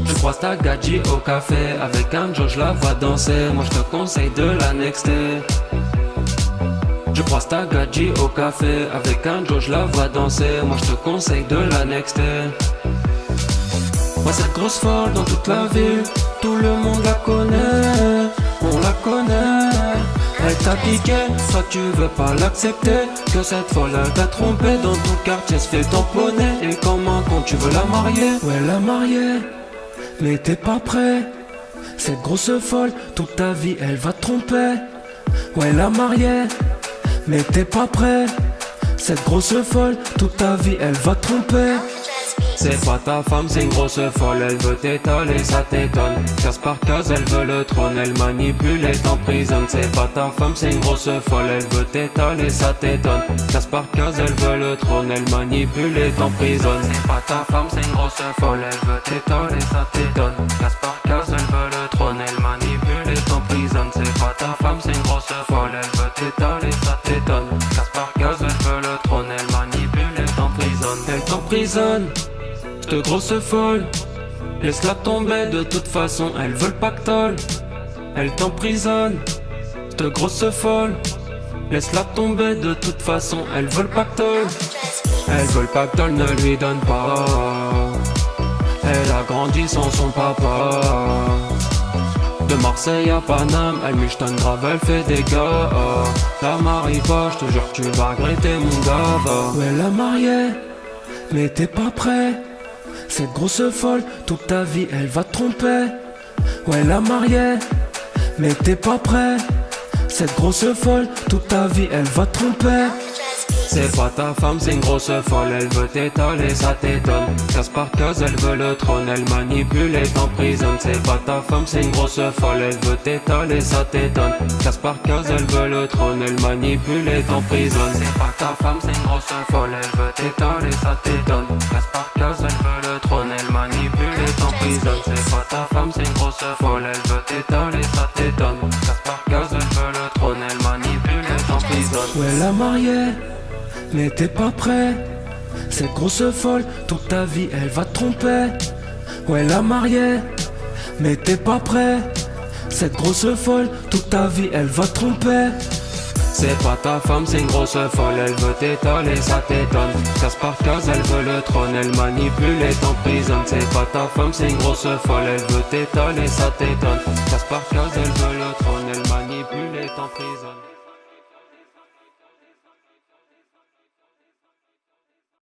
Je croise ta gadji au café, avec un Joe je la vois danser, moi je te conseille de l'annexer. Je croise ta gadji au café, avec un Joe je la vois danser, moi je te conseille de l'annexer. Moi cette grosse folle dans toute la ville, tout le monde la connaît, on la connaît. Elle t'a piqué, toi tu veux pas l'accepter, que cette folle elle t'a trompé, dans ton quartier se fait tamponner. Et comment quand tu veux la marier? Ouais la marier, mais t'es pas prêt. Cette grosse folle, toute ta vie elle va te tromper. Ouais la marier, mais t'es pas prêt. Cette grosse folle, toute ta vie elle va te tromper. C'est pas ta femme, c'est une grosse folle, elle veut t'étaler, ça t'étonne. Case par case, elle veut le trône, elle manipule et t'emprisonne. C'est pas ta femme, c'est une grosse folle, elle veut t'étaler, ça t'étonne. Case par case, elle veut le trône, elle manipule et t'emprisonne. C'est pas ta femme, c'est une grosse folle, elle veut t'étaler, ça t'étonne. Case par case, elle veut le trône, elle manipule et t'emprisonne. C'est pas ta femme, c'est une grosse folle, elle veut t'étaler, ça t'étonne. Case par case, elle veut le trône, elle manipule et t'emprisonne. Elle t'emprisonne. Cette grosse folle, laisse-la tomber, de toute façon elle veut le pactole. Elle t'emprisonne, cette grosse folle, laisse-la tomber, de toute façon elle veut le pactole. Elle veut le pactole, ne lui donne pas. Elle a grandi sans son papa. De Marseille à Paname, elle michetonne grave, elle fait des gars. La marie pas, je te jure tu vas regretter mon gars. Ouais la mariée, mais t'es pas prêt. Cette grosse folle, toute ta vie elle va te tromper. Ouais la mariée, mais t'es pas prêt. Cette grosse folle, toute ta vie elle va te tromper. C'est pas ta femme, c'est une grosse folle, elle veut t'étaler, ça t'étonne. Case par case, elle veut le trône, elle manipule et t'emprisonne. C'est pas ta femme, c'est une grosse folle, elle veut t'étaler, ça t'étonne. Case par case, elle veut le trône, elle manipule et t'emprisonne. C'est pas ta femme, c'est une grosse folle, elle veut t'étaler, ça t'étonne. Case par case, elle veut le trône, elle manipule et t'emprisonne. C'est pas ta femme, c'est une grosse folle, elle veut t'étaler, ça t'étonne. Case par case, elle veut le trône, elle manipule et t'emprisonne. Ouais la mariée, mais t'es pas prêt. Cette grosse folle, toute ta vie elle va te tromper. Ouais la mariée, mais t'es pas prêt. Cette grosse folle, toute ta vie elle va te tromper. C'est pas ta femme, c'est une grosse folle, elle veut t'étaler, ça t'étonne. Case par case, elle veut le trône, elle manipule et t'emprisonne. C'est pas ta femme, c'est une grosse folle, elle veut t'étaler, ça t'étonne. Case par case, elle veut le trône, elle manipule et t'emprisonne.